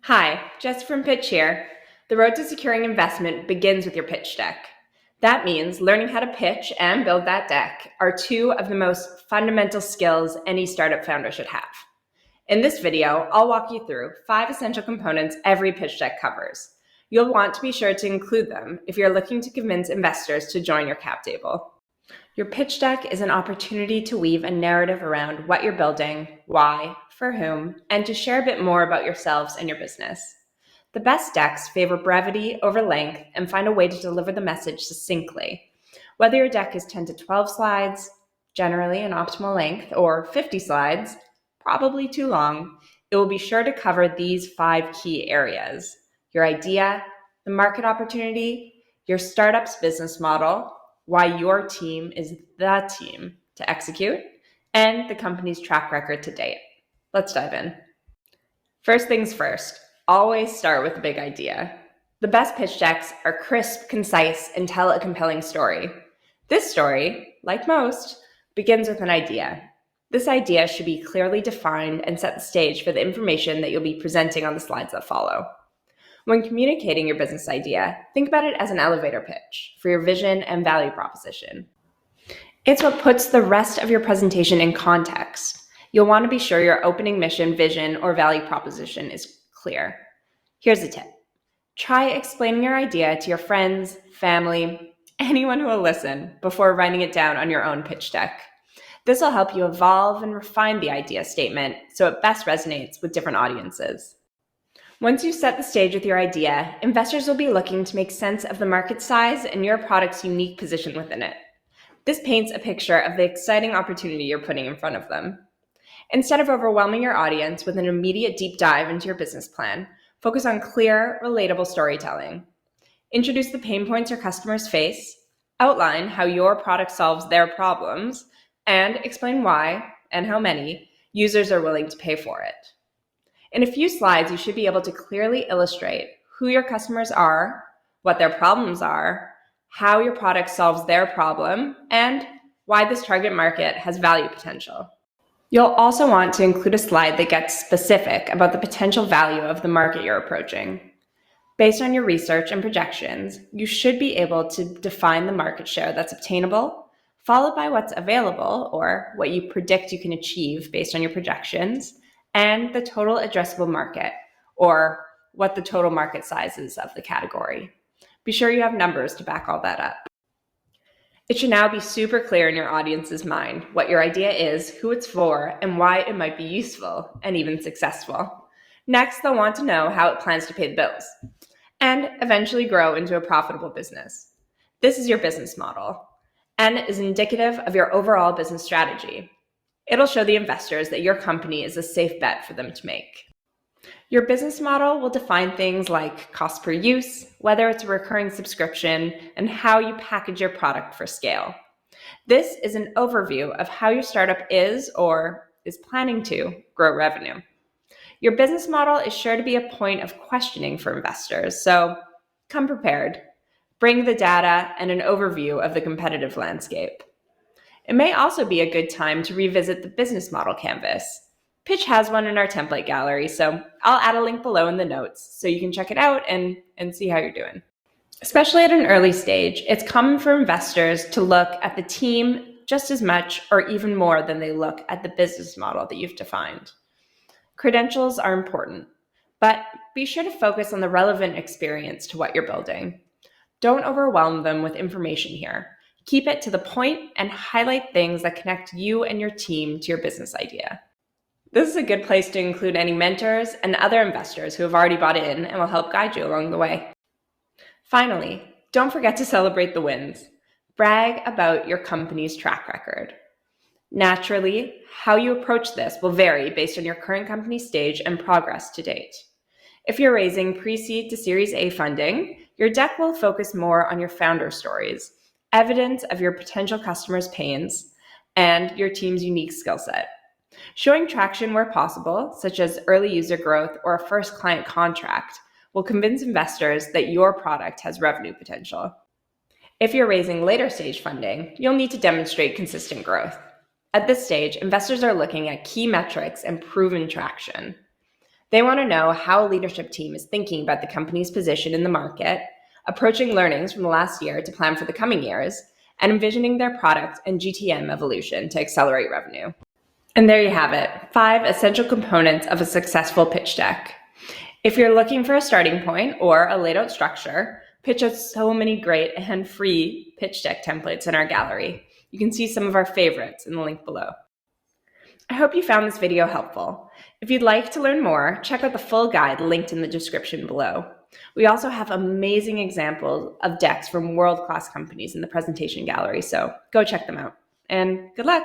Hi, Jess from Pitch here. The road to securing investment begins with your pitch deck. That means learning how to pitch and build that deck are two of the most fundamental skills any startup founder should have. In this video, I'll walk you through 5 essential components every pitch deck covers. You'll want to be sure to include them if you're looking to convince investors to join your cap table. Your pitch deck is an opportunity to weave a narrative around what you're building, why, for whom, and to share a bit more about yourselves and your business. The best decks favor brevity over length and find a way to deliver the message succinctly. Whether your deck is 10 to 12 slides, generally an optimal length, or 50 slides, probably too long, it will be sure to cover these 5 key areas: your idea, the market opportunity, your startup's business model, why your team is the team to execute, and the company's track record to date. Let's dive in. First things first, always start with a big idea. The best pitch decks are crisp, concise, and tell a compelling story. This story, like most, begins with an idea. This idea should be clearly defined and set the stage for the information that you'll be presenting on the slides that follow. When communicating your business idea, think about it as an elevator pitch for your vision and value proposition. It's what puts the rest of your presentation in context. You'll want to be sure your opening mission, vision, or value proposition is clear. Here's a tip. Try explaining your idea to your friends, family, anyone who will listen before writing it down on your own pitch deck. This will help you evolve and refine the idea statement so it best resonates with different audiences. Once you set the stage with your idea, investors will be looking to make sense of the market size and your product's unique position within it. This paints a picture of the exciting opportunity you're putting in front of them. Instead of overwhelming your audience with an immediate deep dive into your business plan, focus on clear, relatable storytelling. Introduce the pain points your customers face, outline how your product solves their problems, and explain why and how many users are willing to pay for it. In a few slides, you should be able to clearly illustrate who your customers are, what their problems are, how your product solves their problem, and why this target market has value potential. You'll also want to include a slide that gets specific about the potential value of the market you're approaching. Based on your research and projections, you should be able to define the market share that's obtainable, followed by what's available, or what you predict you can achieve based on your projections, and the total addressable market, or what the total market size is of the category. Be sure you have numbers to back all that up. It should now be super clear in your audience's mind what your idea is, who it's for, and why it might be useful and even successful. Next, they'll want to know how it plans to pay the bills and eventually grow into a profitable business. This is your business model and is indicative of your overall business strategy. It'll show the investors that your company is a safe bet for them to make. Your business model will define things like cost per use, whether it's a recurring subscription, and how you package your product for scale. This is an overview of how your startup is or is planning to grow revenue. Your business model is sure to be a point of questioning for investors, so come prepared. Bring the data and an overview of the competitive landscape. It may also be a good time to revisit the business model canvas. Pitch has one in our template gallery, so I'll add a link below in the notes so you can check it out and see how you're doing. Especially at an early stage, it's common for investors to look at the team just as much or even more than they look at the business model that you've defined. Credentials are important, but be sure to focus on the relevant experience to what you're building. Don't overwhelm them with information here. Keep it to the point and highlight things that connect you and your team to your business idea. This is a good place to include any mentors and other investors who have already bought in and will help guide you along the way. Finally, don't forget to celebrate the wins. Brag about your company's track record. Naturally, how you approach this will vary based on your current company stage and progress to date. If you're raising pre-seed to Series A funding, your deck will focus more on your founder stories, evidence of your potential customers' pains, and your team's unique skill set. Showing traction where possible, such as early user growth or a first client contract, will convince investors that your product has revenue potential. If you're raising later stage funding, you'll need to demonstrate consistent growth. At this stage, investors are looking at key metrics and proven traction. They want to know how a leadership team is thinking about the company's position in the market, approaching learnings from the last year to plan for the coming years, and envisioning their product and GTM evolution to accelerate revenue. And there you have it, 5 essential components of a successful pitch deck. If you're looking for a starting point or a laid out structure, Pitch has so many great and free pitch deck templates in our gallery. You can see some of our favorites in the link below. I hope you found this video helpful. If you'd like to learn more, check out the full guide linked in the description below. We also have amazing examples of decks from world-class companies in the presentation gallery, so go check them out. And good luck!